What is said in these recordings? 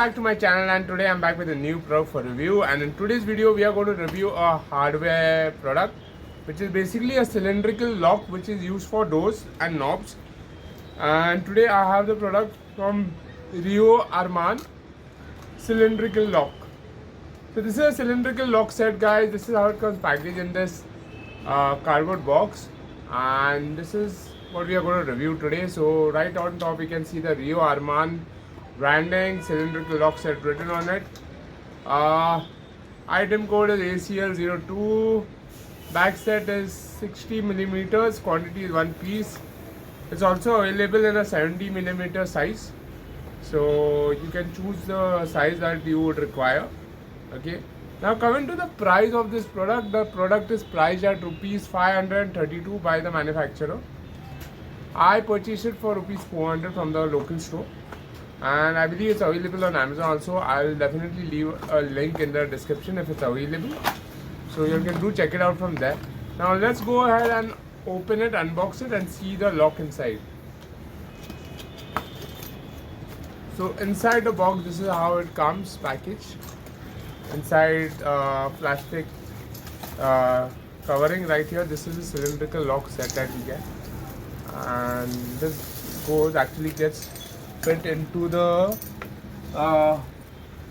back to my channel, and today I'm back with a new product for review. And in today's video we are going to review a hardware product which is basically a cylindrical lock which is used for doors and knobs. And today I have the product from Rio Arman Cylindrical Lock. So this is a cylindrical lock set, guys. This is how it comes packaged in this cardboard box, and this is what we are going to review today. So right on top you can see the Rio Arman branding, cylindrical lock set written on it. Item code is ACL02. Back set is 60 millimeters. Quantity is 1 piece. It's also available in a 70 millimeter size, so you can choose the size that you would require. Okay. Now coming to the price of this product, the product is priced at rupees 532 by the manufacturer. I purchased it for rupees 400 from the local store, and I believe it's available on Amazon also. I'll definitely leave a link in the description if it's available, so you can do check it out from there. Now let's go ahead and open it, unbox it, and see the lock inside. So inside the box, this is how it comes packaged. Inside plastic covering right here, this is a cylindrical lock set that we get, and this actually gets fit into the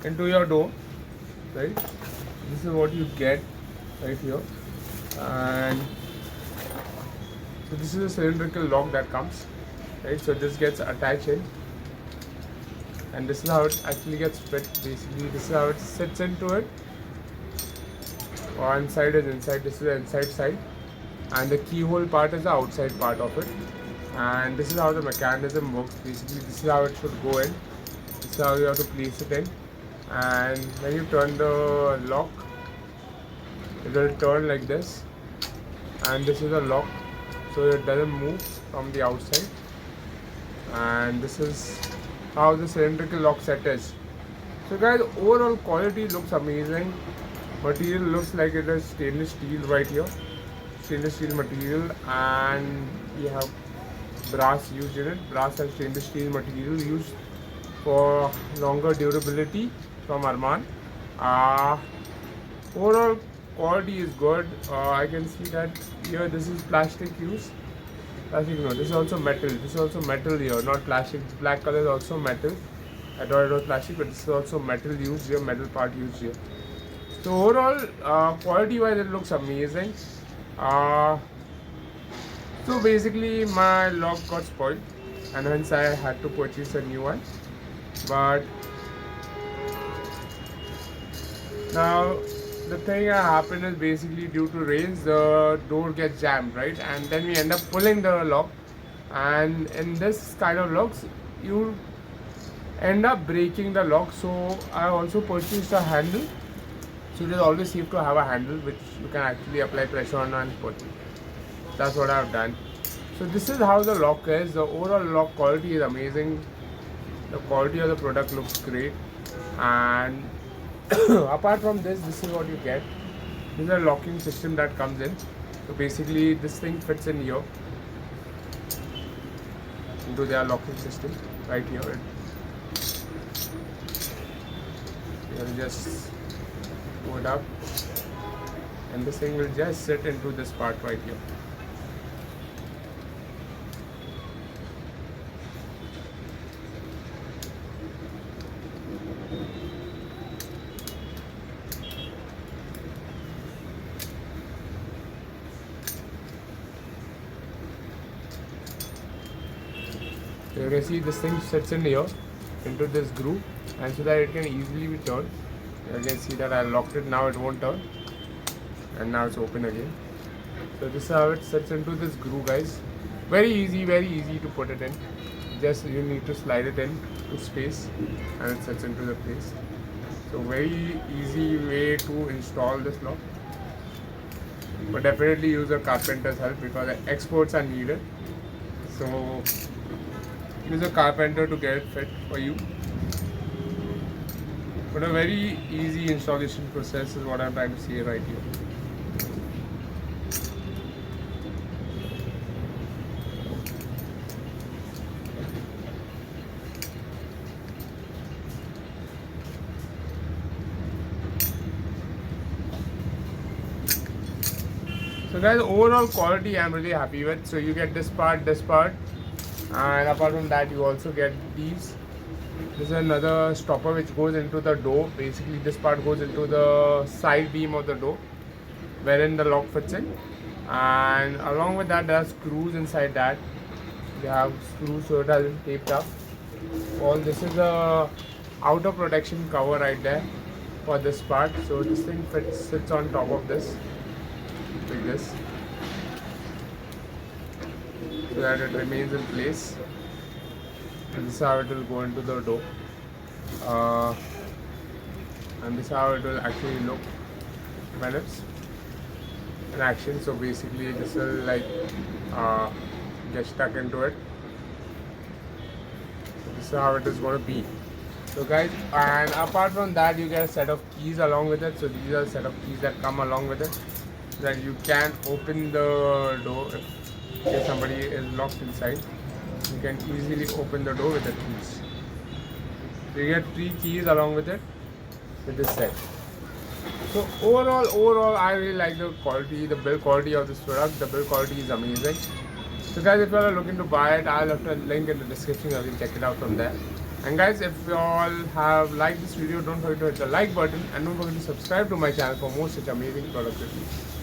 into your door, right? This is what you get right here, and so this is a cylindrical lock that comes, right? So this gets attached in, and this is how it actually gets fit. Basically, this is how it sits into it. One side is inside, this is the inside side, and the keyhole part is the outside part of it. And this is how the mechanism works. Basically, this is how it should go in. This is how you have to place it in. And when you turn the lock, it will turn like this. And this is a lock, so it doesn't move from the outside. And this is how the cylindrical lock set is. So guys, overall quality looks amazing. Material looks like it is stainless steel right here, stainless steel material, and we have brass used in it. Brass and stainless steel material used for longer durability from Arman. Overall quality is good. I can see that here this is plastic use. Plastic, no, this is also metal. This is also metal here, not plastic. This black color is also metal. I thought it was plastic, but this is also metal used here, metal part used here. So overall, quality wise, it looks amazing. So basically my lock got spoiled, and hence I had to purchase a new one. But now the thing that happened is basically due to rains, the door gets jammed, right? And then we end up pulling the lock, and in this kind of locks you end up breaking the lock. So I also purchased a handle. So it is always safe to have a handle which you can actually apply pressure on and put. That's what I have done. So this is how the lock is. The overall lock quality is amazing. The quality of the product looks great, and apart from this, this is what you get. This is a locking system that comes in. So basically this thing fits in here into their locking system right here. You will just pull it up, and this thing will just sit into this part right here. You can see this thing sits in here into this groove, and so that it can easily be turned. You can see that I locked it, now it won't turn, and now it's open again. So this is how it sits into this groove, guys. Very easy to put it in. Just you need to slide it in to space, and it sits into the place. So very easy way to install this lock, but definitely use a carpenter's help because experts are needed. So use a carpenter to get it fit for you. But a very easy installation process is what I'm trying to say right here. guys, overall quality I'm really happy with. So you get this part, and apart from that you also get these. This is another stopper which goes into the door. Basically this part goes into the side beam of the door wherein the lock fits in, and along with that there are screws inside that. You have screws so it hasn't taped up. All this is a outer protection cover right there for this part. So this thing sits on top of this like this, so that it remains in place. And this is how it will go into the door. And this is how it will actually look when it's in action. So basically this will like get stuck into it. So this is how it is going to be. So guys, and apart from that you get a set of keys along with it. So these are a set of keys that come along with it, so that you can open the door if say somebody is locked inside. You can easily open the door with the keys. So you get 3 keys along with it with this set. So overall I really like the quality, the build quality of this product. The build quality is amazing. So guys, if you are looking to buy it, I'll have a link in the description. You can check it out from there. And guys, if you all have liked this video, don't forget to hit the like button and don't forget to subscribe to my channel for more such amazing product reviews.